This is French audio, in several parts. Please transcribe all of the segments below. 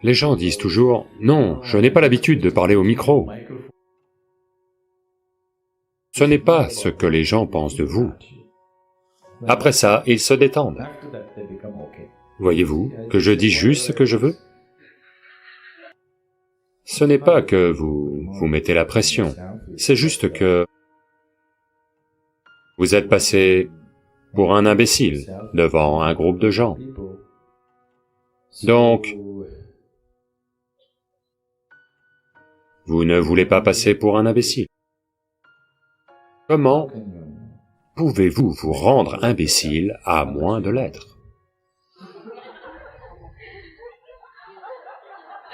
Les gens disent toujours, « Non, je n'ai pas l'habitude de parler au micro. » Ce n'est pas ce que les gens pensent de vous. Après ça, ils se détendent. Voyez-vous que je dis juste ce que je veux? Ce n'est pas que vous mettez la pression, c'est juste que vous êtes passé pour un imbécile devant un groupe de gens. Donc, vous ne voulez pas passer pour un imbécile. Comment pouvez-vous vous rendre imbécile à moins de l'être?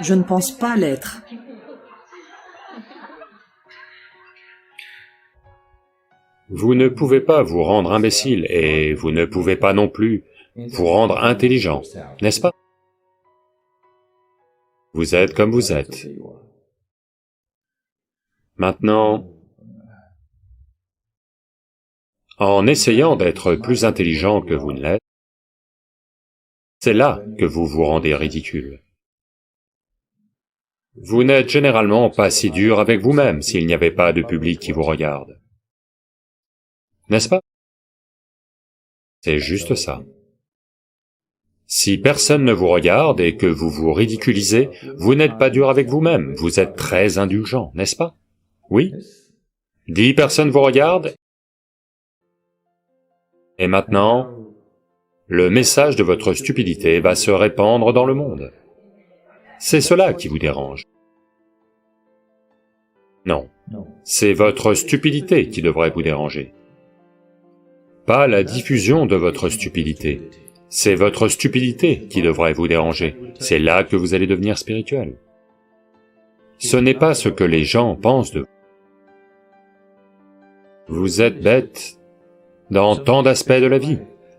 Je ne pense pas l'être. Vous ne pouvez pas vous rendre imbécile et vous ne pouvez pas non plus vous rendre intelligent, n'est-ce pas? Vous êtes comme vous êtes. Maintenant, en essayant d'être plus intelligent que vous ne l'êtes, c'est là que vous vous rendez ridicule. Vous n'êtes généralement pas si dur avec vous-même s'il n'y avait pas de public qui vous regarde. N'est-ce pas? C'est juste ça. Si personne ne vous regarde et que vous vous ridiculisez, vous n'êtes pas dur avec vous-même, vous êtes très indulgent, n'est-ce pas? Oui? 10 personnes vous regardent, et maintenant, le message de votre stupidité va se répandre dans le monde. C'est cela qui vous dérange. Non, c'est votre stupidité qui devrait vous déranger. Pas la diffusion de votre stupidité, c'est votre stupidité qui devrait vous déranger, c'est là que vous allez devenir spirituel. Ce n'est pas ce que les gens pensent de vous. Vous êtes bête dans tant d'aspects de la vie,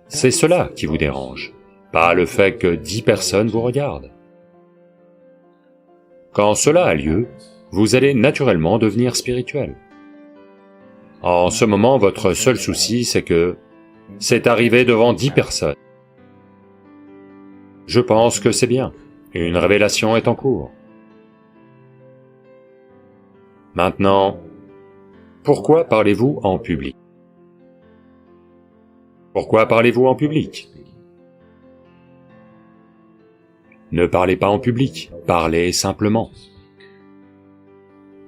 c'est cela qui vous dérange, pas le fait que 10 personnes vous regardent. Quand cela a lieu, vous allez naturellement devenir spirituel. En ce moment, votre seul souci, c'est que c'est arrivé devant 10 personnes. Je pense que c'est bien, une révélation est en cours. Maintenant, pourquoi parlez-vous en public? Pourquoi parlez-vous en public? Ne parlez pas en public, parlez simplement.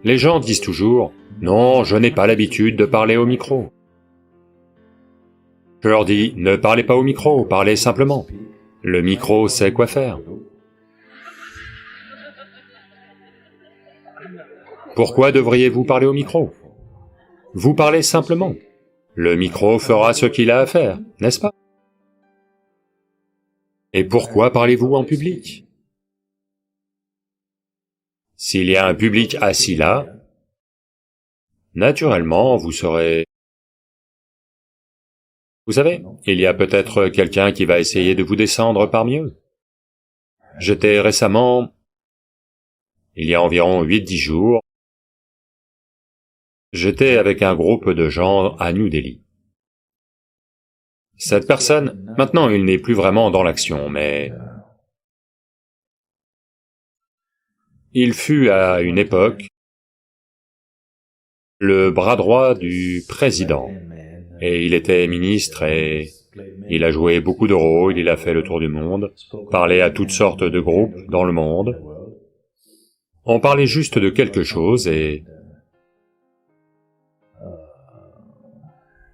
Les gens disent toujours, « Non, je n'ai pas l'habitude de parler au micro. » Je leur dis, « Ne parlez pas au micro, parlez simplement. Le micro sait quoi faire. » Pourquoi devriez-vous parler au micro? Vous parlez simplement. Le micro fera ce qu'il a à faire, n'est-ce pas? Et pourquoi parlez-vous en public? S'il y a un public assis là, naturellement vous serez... Vous savez, il y a peut-être quelqu'un qui va essayer de vous descendre parmi eux. J'étais récemment, il y a environ 8-10 jours, j'étais avec un groupe de gens à New Delhi. Cette personne, maintenant il n'est plus vraiment dans l'action, mais il fut à une époque le bras droit du président, et il était ministre et il a joué beaucoup de rôles, il a fait le tour du monde, parlé à toutes sortes de groupes dans le monde. On parlait juste de quelque chose et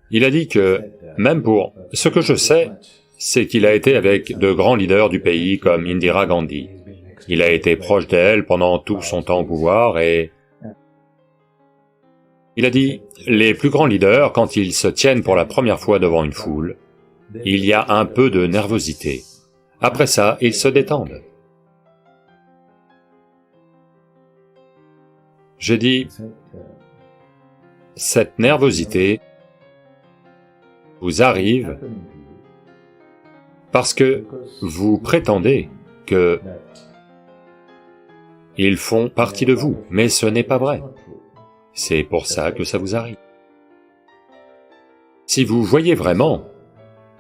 il a dit que, même pour... Ce que je sais, c'est qu'il a été avec de grands leaders du pays comme Indira Gandhi. Il a été proche d'elle pendant tout son temps au pouvoir et... Il a dit, les plus grands leaders, quand ils se tiennent pour la première fois devant une foule, il y a un peu de nervosité. Après ça, ils se détendent. J'ai dit, cette nervosité vous arrive parce que vous prétendez que ils font partie de vous, mais ce n'est pas vrai. C'est pour ça que ça vous arrive. Si vous voyez vraiment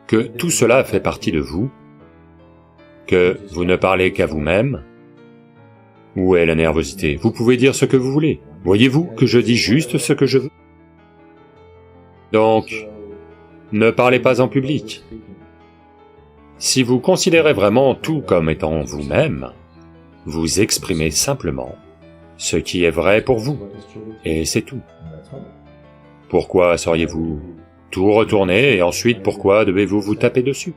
que tout cela fait partie de vous, que vous ne parlez qu'à vous-même, Où est la nervosité? Vous pouvez dire ce que vous voulez. Voyez-vous que je dis juste ce que je veux? Donc, ne parlez pas en public. Si vous considérez vraiment tout comme étant vous-même, vous exprimez simplement ce qui est vrai pour vous, et c'est tout. Pourquoi sauriez-vous tout retourner et ensuite pourquoi devez-vous vous taper dessus?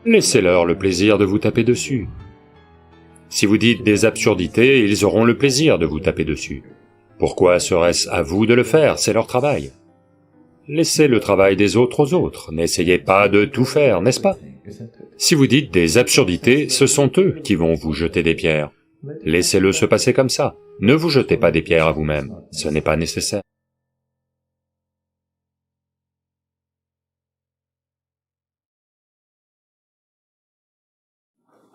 Laissez-leur le plaisir de vous taper dessus. Si vous dites des absurdités, ils auront le plaisir de vous taper dessus. Pourquoi serait-ce à vous de le faire? C'est leur travail. Laissez le travail des autres aux autres, n'essayez pas de tout faire, n'est-ce pas? Si vous dites des absurdités, ce sont eux qui vont vous jeter des pierres. Laissez-le se passer comme ça. Ne vous jetez pas des pierres à vous-même, ce n'est pas nécessaire.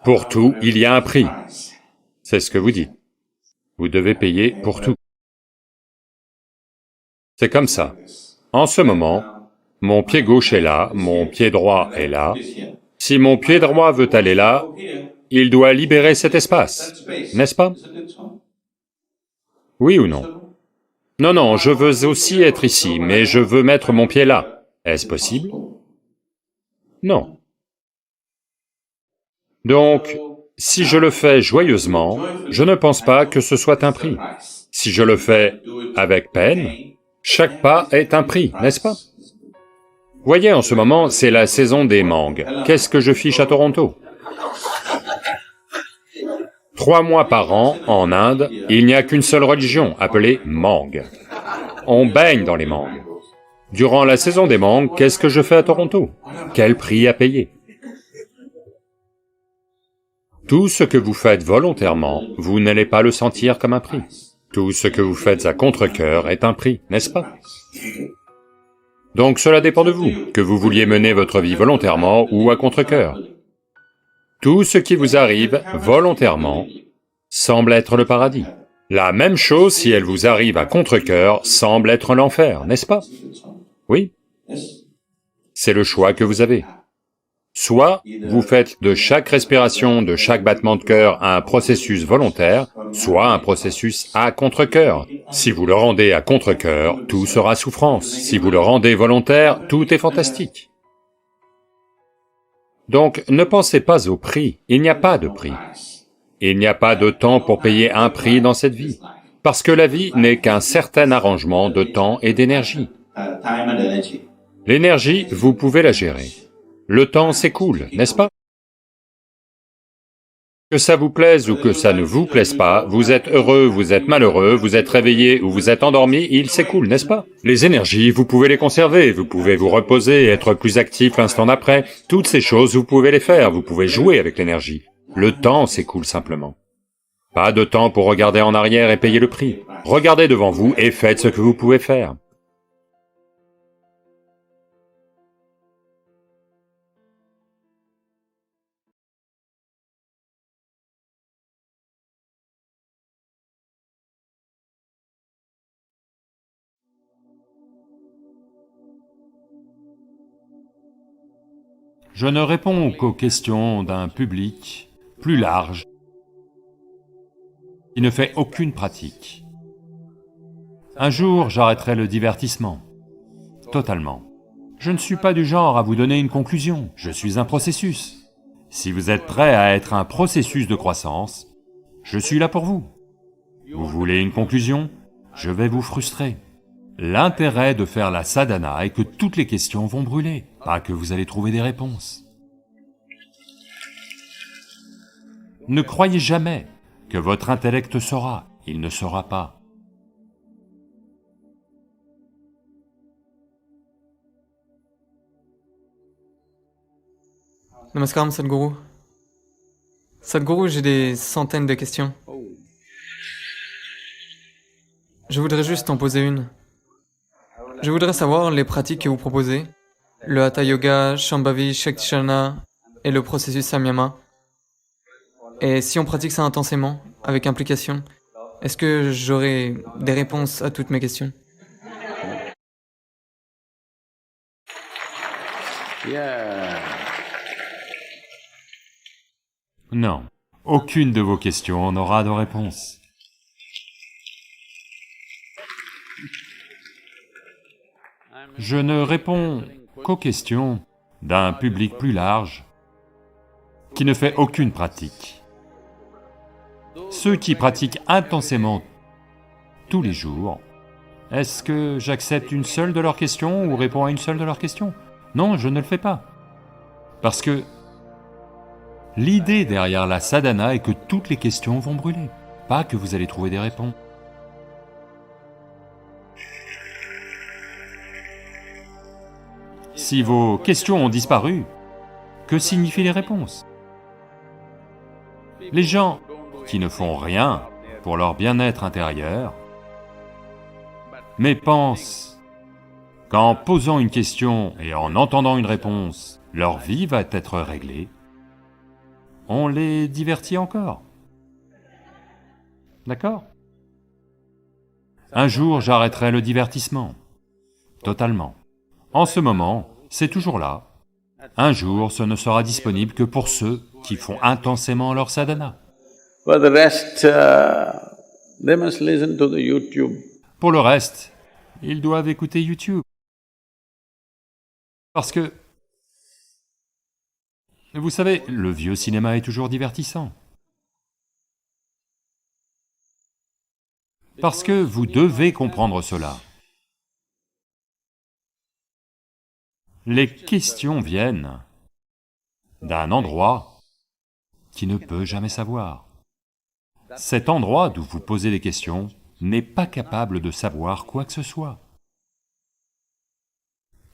Pour tout, il y a un prix. C'est ce que vous dites. Vous devez payer pour tout. C'est comme ça. En ce moment, mon pied gauche est là, mon pied droit est là. Si mon pied droit veut aller là, il doit libérer cet espace, n'est-ce pas? Oui ou non? Non, non, je veux aussi être ici, mais je veux mettre mon pied là. Est-ce possible? Non. Donc, si je le fais joyeusement, je ne pense pas que ce soit un prix. Si je le fais avec peine, chaque pas est un prix, n'est-ce pas? Voyez, en ce moment, c'est la saison des mangues. Qu'est-ce que je fiche à Toronto? 3 mois par an, en Inde, il n'y a qu'une seule religion, appelée mangue. On baigne dans les mangues. Durant la saison des mangues, qu'est-ce que je fais à Toronto? Quel prix à payer? Tout ce que vous faites volontairement, vous n'allez pas le sentir comme un prix. Tout ce que vous faites à contre-cœur est un prix, n'est-ce pas? Donc cela dépend de vous, que vous vouliez mener votre vie volontairement ou à contre-cœur. Tout ce qui vous arrive volontairement semble être le paradis. La même chose si elle vous arrive à contre-cœur semble être l'enfer, n'est-ce pas? Oui. C'est le choix que vous avez. Soit vous faites de chaque respiration, de chaque battement de cœur un processus volontaire, soit un processus à contre-cœur. Si vous le rendez à contre-cœur, tout sera souffrance. Si vous le rendez volontaire, tout est fantastique. Donc ne pensez pas au prix, il n'y a pas de prix. Il n'y a pas de temps pour payer un prix dans cette vie, parce que la vie n'est qu'un certain arrangement de temps et d'énergie. L'énergie, vous pouvez la gérer. Le temps s'écoule, n'est-ce pas? Que ça vous plaise ou que ça ne vous plaise pas, vous êtes heureux, vous êtes malheureux, vous êtes réveillé ou vous êtes endormi, il s'écoule, n'est-ce pas? Les énergies, vous pouvez les conserver, vous pouvez vous reposer, être plus actif l'instant d'après, toutes ces choses, vous pouvez les faire, vous pouvez jouer avec l'énergie. Le temps s'écoule simplement. Pas de temps pour regarder en arrière et payer le prix. Regardez devant vous et faites ce que vous pouvez faire. Je ne réponds qu'aux questions d'un public plus large qui ne fait aucune pratique. Un jour, j'arrêterai le divertissement, totalement. Je ne suis pas du genre à vous donner une conclusion, je suis un processus. Si vous êtes prêt à être un processus de croissance, je suis là pour vous. Vous voulez une conclusion? Je vais vous frustrer. L'intérêt de faire la sadhana est que toutes les questions vont brûler, pas que vous allez trouver des réponses. Ne croyez jamais que votre intellect saura, il ne saura pas. Namaskaram Sadhguru. Sadhguru, j'ai des centaines de questions. Je voudrais juste en poser une. Je voudrais savoir les pratiques que vous proposez, le Hatha Yoga, Shambhavi, Shaktisharana et le processus Samyama. Et si on pratique ça intensément, avec implication, est-ce que j'aurai des réponses à toutes mes questions? Non. aucune de vos questions n'aura de réponse. Je ne réponds qu'aux questions d'un public plus large qui ne fait aucune pratique. Ceux qui pratiquent intensément tous les jours, est-ce que j'accepte une seule de leurs questions ou réponds à une seule de leurs questions? Non, je ne le fais pas. Parce que l'idée derrière la sadhana est que toutes les questions vont brûler, pas que vous allez trouver des réponses. Si vos questions ont disparu, que signifient les réponses? Les gens qui ne font rien pour leur bien-être intérieur, mais pensent qu'en posant une question et en entendant une réponse, leur vie va être réglée, on les divertit encore. D'accord? Un jour, j'arrêterai le divertissement, totalement. En ce moment, c'est toujours là. Un jour, ce ne sera disponible que pour ceux qui font intensément leur sadhana. For the rest, they must listen to the YouTube. Pour le reste, ils doivent écouter YouTube. Parce que, vous savez, le vieux cinéma est toujours divertissant. Parce que vous devez comprendre cela. Les questions viennent d'un endroit qui ne peut jamais savoir. Cet endroit d'où vous posez les questions n'est pas capable de savoir quoi que ce soit.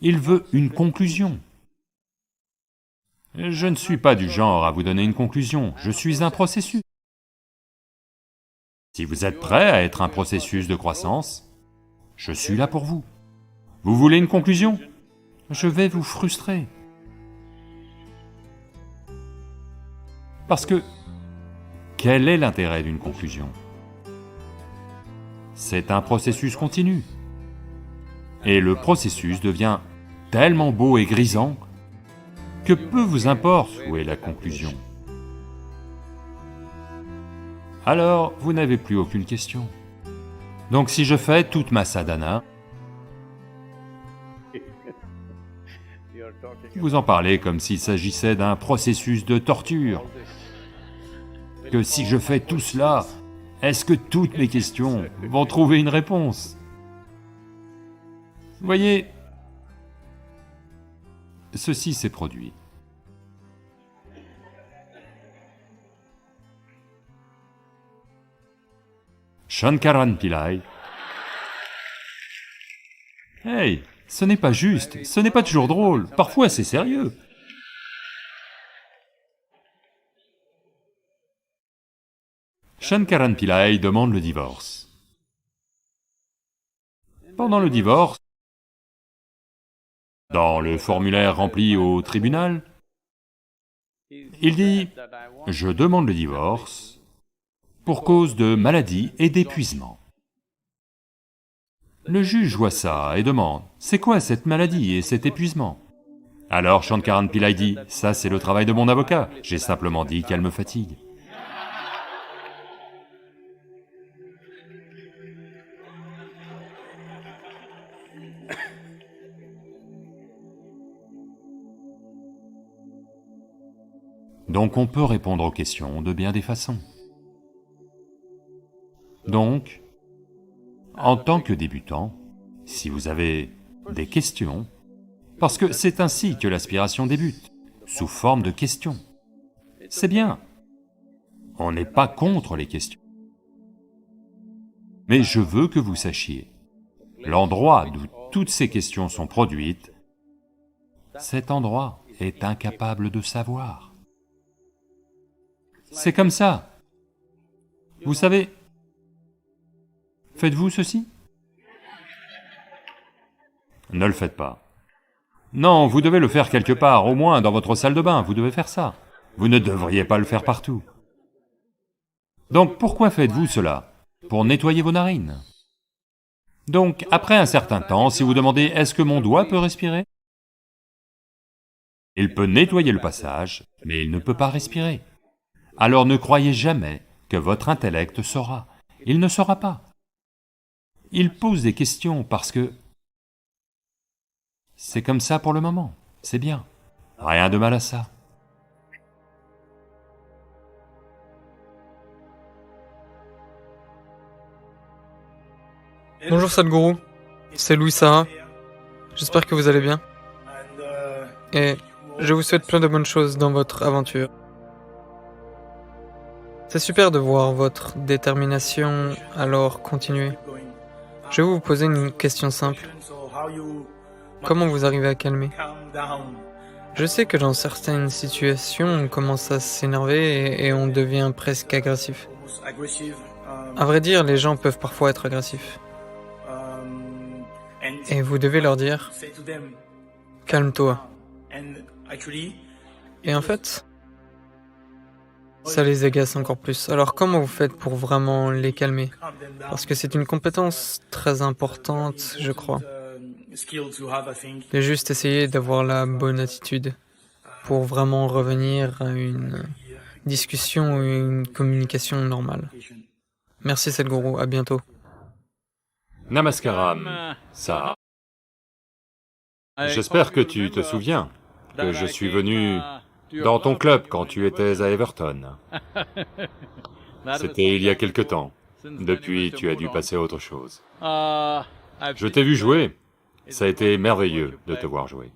Il veut une conclusion. Je ne suis pas du genre à vous donner une conclusion, je suis un processus. Si vous êtes prêt à être un processus de croissance, je suis là pour vous. Vous voulez une conclusion? Je vais vous frustrer. Parce que, quel est l'intérêt d'une conclusion? C'est un processus continu. Et le processus devient tellement beau et grisant que peu vous importe où est la conclusion. Alors, vous n'avez plus aucune question. Donc si je fais toute ma sadhana, vous en parlez comme s'il s'agissait d'un processus de torture. Que si je fais tout cela, est-ce que toutes mes questions vont trouver une réponse? Vous voyez, ceci s'est produit. Shankaran Pillai. Hey, ce n'est pas juste, ce n'est pas toujours drôle, parfois c'est sérieux. Shankaran Pillai demande le divorce. Pendant le divorce, dans le formulaire rempli au tribunal, il dit « Je demande le divorce pour cause de maladie et d'épuisement. » Le juge voit ça et demande « C'est quoi cette maladie et cet épuisement ?» Alors Shankaran Pillai dit « Ça c'est le travail de mon avocat, j'ai simplement dit qu'elle me fatigue. » Donc on peut répondre aux questions de bien des façons. Donc, en tant que débutant, si vous avez des questions, parce que c'est ainsi que l'aspiration débute, sous forme de questions. C'est bien, on n'est pas contre les questions. Mais je veux que vous sachiez, l'endroit d'où toutes ces questions sont produites, cet endroit est incapable de savoir. C'est comme ça. Vous savez, faites-vous ceci? Ne le faites pas. Non, vous devez le faire quelque part, au moins dans votre salle de bain, vous devez faire ça. Vous ne devriez pas le faire partout. Donc pourquoi faites-vous cela? Pour nettoyer vos narines. Donc après un certain temps, si vous demandez « Est-ce que mon doigt peut respirer ?» Il peut nettoyer le passage, mais il ne peut pas respirer. Alors ne croyez jamais que votre intellect saura. Il ne saura pas. Il pose des questions parce que c'est comme ça pour le moment, c'est bien. Rien de mal à ça. Bonjour Sadhguru, c'est Louis Sarah. J'espère que vous allez bien. Et je vous souhaite plein de bonnes choses dans votre aventure. C'est super de voir votre détermination, alors continuez. Je vais vous poser une question simple. Comment vous arrivez à calmer? Je sais que dans certaines situations, on commence à s'énerver et on devient presque agressif. À vrai dire, les gens peuvent parfois être agressifs. Et vous devez leur dire, calme-toi. Et en fait, ça les agace encore plus. Alors comment vous faites pour vraiment les calmer? Parce que c'est une compétence très importante, je crois. De juste essayer d'avoir la bonne attitude pour vraiment revenir à une discussion ou une communication normale. Merci Sadhguru, à bientôt. Namaskaram, Sarah. J'espère que tu te souviens que je suis venu dans ton club quand tu étais à Everton. C'était il y a quelque temps. Depuis, tu as dû passer à autre chose. Je t'ai vu jouer, ça a été merveilleux de te voir jouer.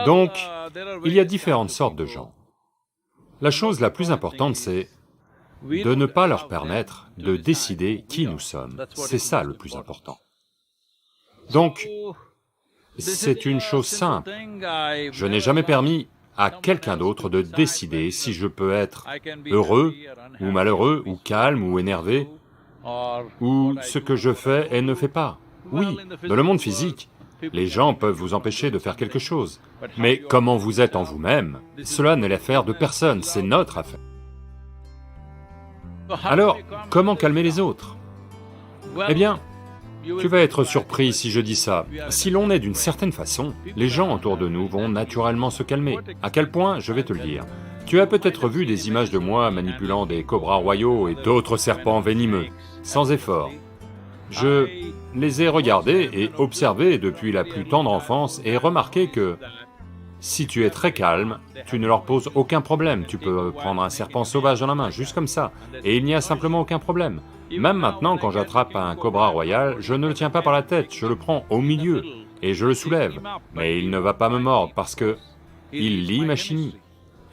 Donc, il y a différentes sortes de gens. La chose la plus importante, c'est de ne pas leur permettre de décider qui nous sommes. C'est ça le plus important. Donc, c'est une chose simple. Je n'ai jamais permis à quelqu'un d'autre de décider si je peux être heureux, ou malheureux, ou calme, ou énervé, ou ce que je fais et ne fais pas. Oui, dans le monde physique, les gens peuvent vous empêcher de faire quelque chose, mais comment vous êtes en vous-même, cela n'est l'affaire de personne, c'est notre affaire. Alors, comment calmer les autres? Eh bien, tu vas être surpris si je dis ça. Si l'on est d'une certaine façon, les gens autour de nous vont naturellement se calmer. À quel point, je vais te le dire. Tu as peut-être vu des images de moi manipulant des cobras royaux et d'autres serpents venimeux, sans effort. Je les ai regardés et observés depuis la plus tendre enfance et remarqué que si tu es très calme, tu ne leur poses aucun problème. Tu peux prendre un serpent sauvage dans la main, juste comme ça, et il n'y a simplement aucun problème. Même maintenant, quand j'attrape un cobra royal, je ne le tiens pas par la tête, je le prends au milieu, et je le soulève. Mais il ne va pas me mordre parce que il lit ma chimie.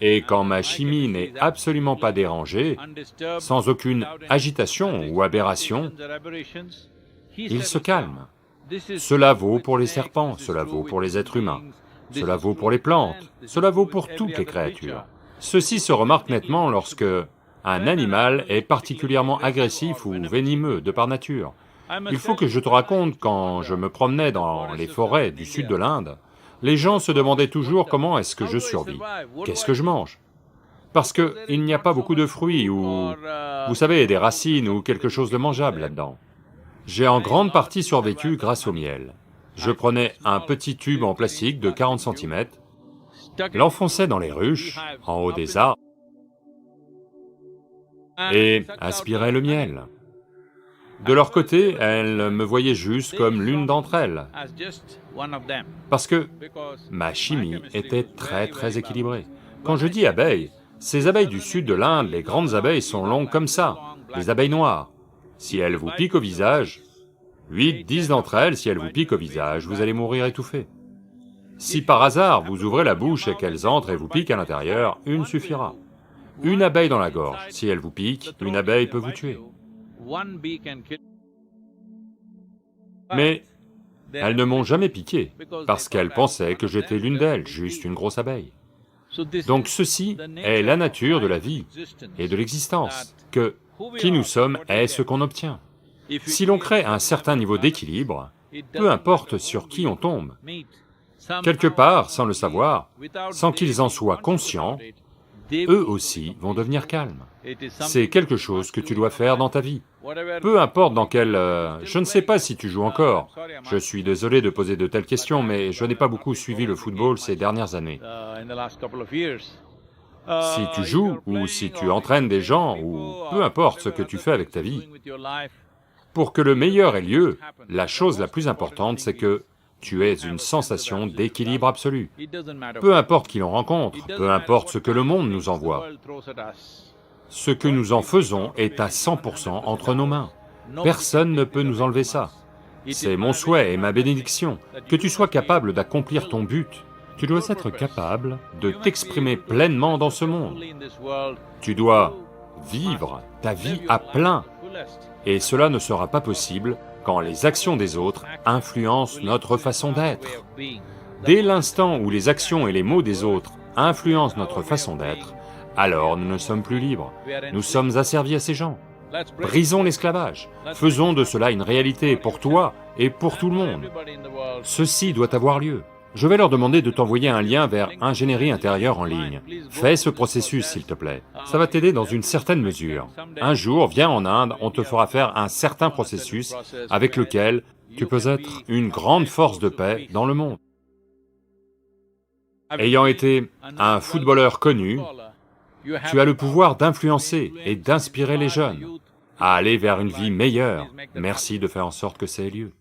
Et quand ma chimie n'est absolument pas dérangée, sans aucune agitation ou aberration, il se calme. Cela vaut pour les serpents, cela vaut pour les êtres humains, cela vaut pour les plantes, cela vaut pour toutes les créatures. Ceci se remarque nettement lorsque un animal est particulièrement agressif ou venimeux de par nature. Il faut que je te raconte, quand je me promenais dans les forêts du sud de l'Inde, les gens se demandaient toujours comment est-ce que je survis, qu'est-ce que je mange? Parce qu'il n'y a pas beaucoup de fruits ou, vous savez, des racines ou quelque chose de mangeable là-dedans. J'ai en grande partie survécu grâce au miel. Je prenais un petit tube en plastique de 40 cm, l'enfonçais dans les ruches, en haut des arbres, et aspirais le miel. De leur côté, elles me voyaient juste comme l'une d'entre elles, parce que ma chimie était très équilibrée. Quand je dis abeilles, ces abeilles du sud de l'Inde, les grandes abeilles sont longues comme ça, les abeilles noires. Si elles vous piquent au visage, 8, 10 d'entre elles, si elles vous piquent au visage, vous allez mourir étouffé. Si par hasard vous ouvrez la bouche et qu'elles entrent et vous piquent à l'intérieur, une suffira. Une abeille dans la gorge, si elle vous pique, une abeille peut vous tuer. Mais elles ne m'ont jamais piqué, parce qu'elles pensaient que j'étais l'une d'elles, juste une grosse abeille. Donc ceci est la nature de la vie et de l'existence, que qui nous sommes est ce qu'on obtient. Si l'on crée un certain niveau d'équilibre, peu importe sur qui on tombe, quelque part, sans le savoir, sans qu'ils en soient conscients, eux aussi vont devenir calmes. C'est quelque chose que tu dois faire dans ta vie. Peu importe dans quel... je ne sais pas si tu joues encore. Je suis désolé de poser de telles questions, mais je n'ai pas beaucoup suivi le football ces dernières années. Si tu joues, ou si tu entraînes des gens, ou peu importe ce que tu fais avec ta vie, pour que le meilleur ait lieu, la chose la plus importante, c'est que tu aies une sensation d'équilibre absolu. Peu importe qui l'on rencontre, peu importe ce que le monde nous envoie, ce que nous en faisons est à 100% entre nos mains. Personne ne peut nous enlever ça. C'est mon souhait et ma bénédiction, que tu sois capable d'accomplir ton but. Tu dois être capable de t'exprimer pleinement dans ce monde. Tu dois vivre ta vie à plein. Et cela ne sera pas possible quand les actions des autres influencent notre façon d'être. Dès l'instant où les actions et les mots des autres influencent notre façon d'être, alors nous ne sommes plus libres, nous sommes asservis à ces gens. Brisons l'esclavage, faisons de cela une réalité pour toi et pour tout le monde. Ceci doit avoir lieu. Je vais leur demander de t'envoyer un lien vers Ingénierie intérieure en ligne. Fais ce processus, s'il te plaît. Ça va t'aider dans une certaine mesure. Un jour, viens en Inde, on te fera faire un certain processus avec lequel tu peux être une grande force de paix dans le monde. Ayant été un footballeur connu, tu as le pouvoir d'influencer et d'inspirer les jeunes à aller vers une vie meilleure. Merci de faire en sorte que ça ait lieu.